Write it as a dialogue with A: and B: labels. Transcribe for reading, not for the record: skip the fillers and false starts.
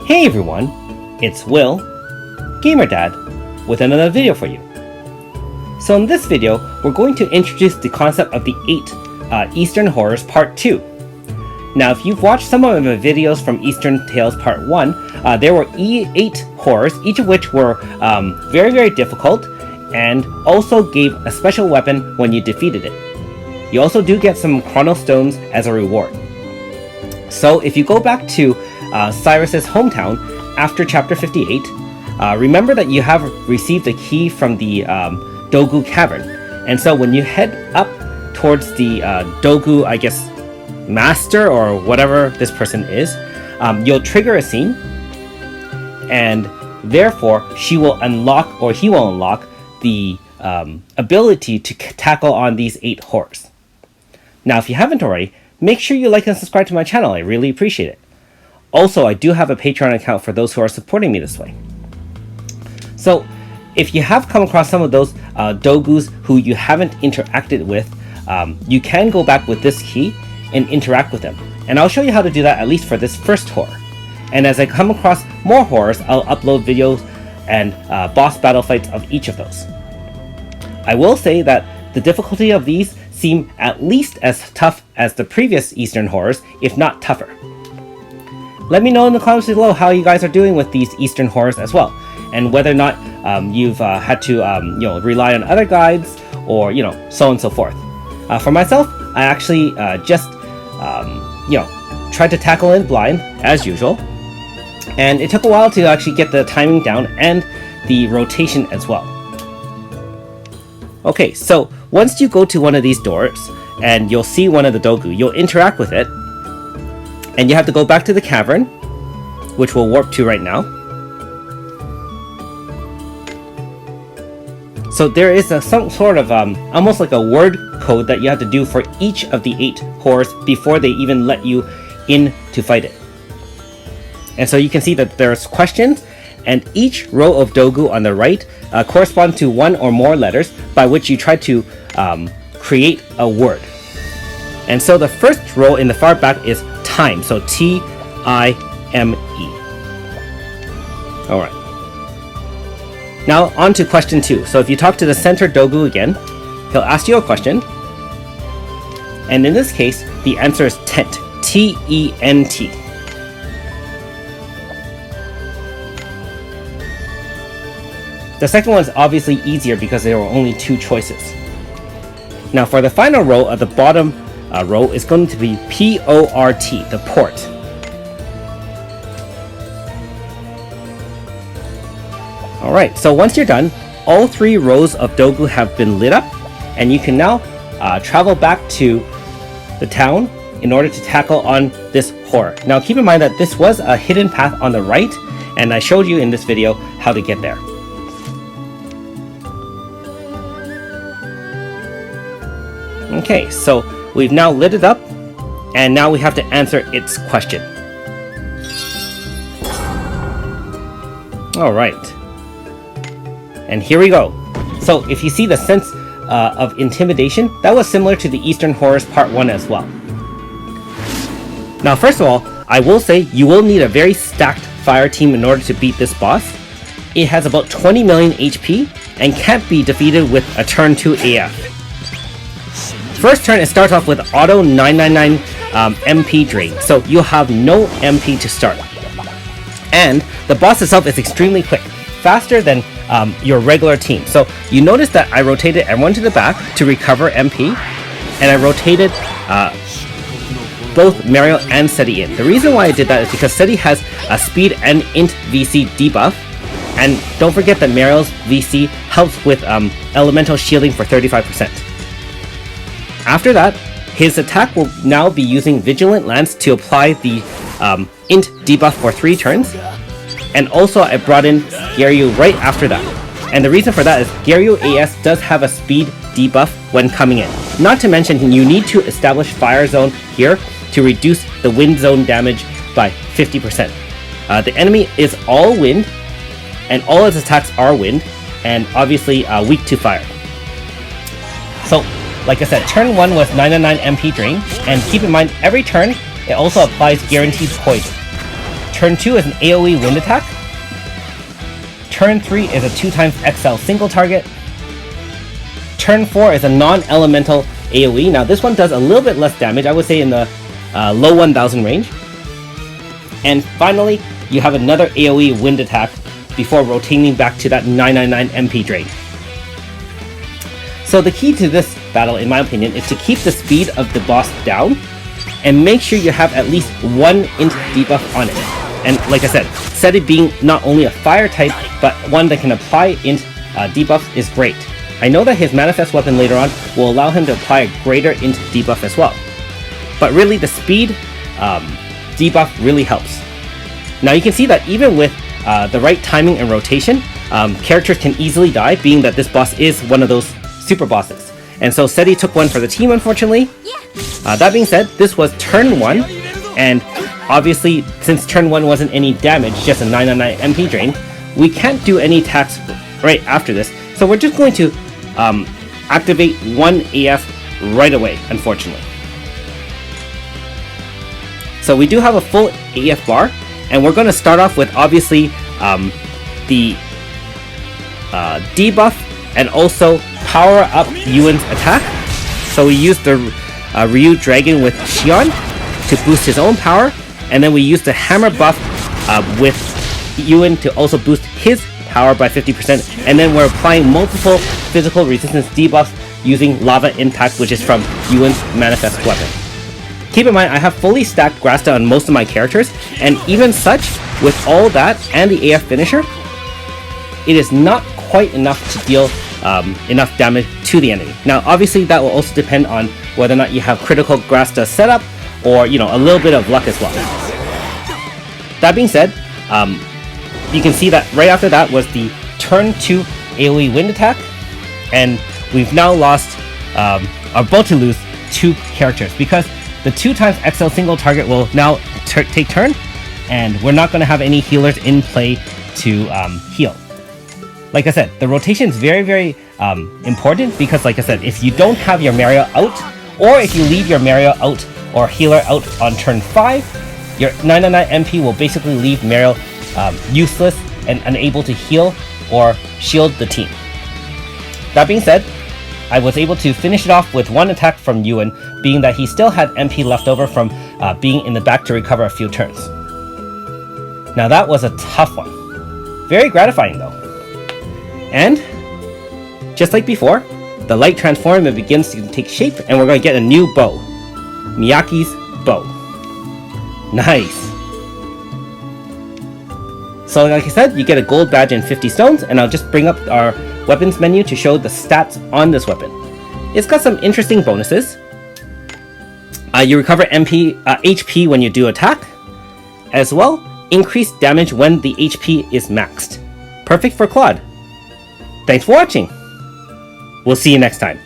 A: Hey everyone, it's Will, Gamer Dad, with another video for you. So in this video, we're going to introduce the concept of the 8 Eastern Horrors Part 2. Now if you've watched some of my videos from Eastern Tales Part 1, there were 8 horrors, each of which were very difficult, and also gave a special weapon when you defeated it. You also do get some Chrono Stones as a reward. So if you go back to Cyrus's hometown after chapter 58, remember that you have received the key from the Dogu Cavern, and so when you head up towards the Dogu, I guess, master or whatever this person is, you'll trigger a scene, and therefore she will unlock, or he will unlock, the ability to tackle on these 8 horrors. Now if you haven't already, make sure you like and subscribe to my channel, I really appreciate it. Also, I do have a Patreon account for those who are supporting me this way. So, if you have come across some of those Dogus who you haven't interacted with, you can go back with this key and interact with them. And I'll show you how to do that, at least for this first horror. And as I come across more horrors, I'll upload videos and boss battle fights of each of those. I will say that the difficulty of these seem at least as tough as the previous Eastern horrors, if not tougher. Let me know in the comments below how you guys are doing with these Eastern horrors as well, and whether or not you've had to rely on other guides, or so on and so forth. For myself, I actually just tried to tackle it blind as usual, and it took a while to actually get the timing down and the rotation as well. Okay, so once you go to one of these doors and you'll see one of the Dogu, you'll interact with it, and you have to go back to the cavern, which we'll warp to right now. So there is some sort of almost like a word code that you have to do for each of the 8 horrors before they even let you in to fight it. And so you can see that there's questions, and each row of Dogu on the right corresponds to one or more letters by which you try to create a word. And so the first row in the far back is time, so T-I-M-E. Alright. Now on to question 2. So if you talk to the center Dogu again, he'll ask you a question. And in this case, the answer is tent. T-E-N-T. The second one is obviously easier because there were only 2 choices. Now for the final row at the bottom row is going to be P-O-R-T, the port. Alright, so once you're done, all 3 rows of Dogu have been lit up, and you can now travel back to the town in order to tackle on this horror. Now keep in mind that this was a hidden path on the right, and I showed you in this video how to get there. Okay, so we've now lit it up, and now we have to answer its question. Alright. And here we go. So if you see the sense of intimidation, that was similar to the Eastern Horrors Part 1 as well. Now first of all, I will say you will need a very stacked fire team in order to beat this boss. It has about 20 million HP and can't be defeated with a turn 2 AF. First turn, it starts off with auto 999 MP drain, so you'll have no MP to start. And the boss itself is extremely quick, faster than your regular team. So you notice that I rotated everyone to the back to recover MP, and I rotated both Mario and Seti in. The reason why I did that is because Seti has a speed and int VC debuff, and don't forget that Mario's VC helps with elemental shielding for 35%. After that, his attack will now be using Vigilant Lance to apply the int debuff for 3 turns, and also I brought in Garyu right after that. And the reason for that is Garyu AS does have a speed debuff when coming in. Not to mention, you need to establish Fire Zone here to reduce the Wind Zone damage by 50%. The enemy is all wind, and all its attacks are wind, and obviously weak to fire. So like I said, turn 1 was 999 MP drain, and keep in mind every turn it also applies guaranteed poison. Turn 2 is an AoE wind attack. Turn 3 is a 2x XL single target. Turn 4 is a non-elemental AoE. Now this one does a little bit less damage, I would say in the low 1000 range. And finally, you have another AoE wind attack before rotating back to that 999 MP drain. So the key to this battle, in my opinion, is to keep the speed of the boss down and make sure you have at least one int debuff on it. And like I said, Seti being not only a fire type, but one that can apply int debuffs is great. I know that his manifest weapon later on will allow him to apply a greater int debuff as well. But really the speed debuff really helps. Now you can see that even with the right timing and rotation, characters can easily die, being that this boss is one of those super bosses. And so Seti took one for the team, unfortunately. That being said, this was turn 1, and obviously since turn 1 wasn't any damage, just a 999 MP drain, we can't do any attacks right after this. So we're just going to activate one AF right away, unfortunately. So we do have a full AF bar, and we're going to start off with obviously the debuff and also power up Yuan's attack. So we use the Ryu Dragon with Shion to boost his own power, and then we use the hammer buff with Yuan to also boost his power by 50%, and then we're applying multiple physical resistance debuffs using Lava Impact, which is from Yuan's manifest weapon. Keep in mind, I have fully stacked Grasta on most of my characters, and even such, with all that and the AF finisher, it is not quite enough to deal enough damage to the enemy. Now obviously that will also depend on whether or not you have critical Grasta setup, or a little bit of luck as well. That being said, you can see that right after that was the turn 2 AoE wind attack, and we've now lost, are about to lose 2 characters because the 2x XL single target will now take turn, and we're not going to have any healers in play to heal. Like I said, the rotation is very, very important because, like I said, if you don't have your Mario out, or if you leave your Mario out or healer out on turn 5, your 999 MP will basically leave Mario useless and unable to heal or shield the team. That being said, I was able to finish it off with one attack from Yuan, being that he still had MP left over from being in the back to recover a few turns. Now that was a tough one. Very gratifying though. And, just like before, the light transform begins to take shape, and we're going to get a new bow. Miyake's bow. Nice! So like I said, you get a gold badge and 50 stones, and I'll just bring up our weapons menu to show the stats on this weapon. It's got some interesting bonuses. You recover HP when you do attack. As well, increased damage when the HP is maxed. Perfect for Claude. Thanks for watching. We'll see you next time.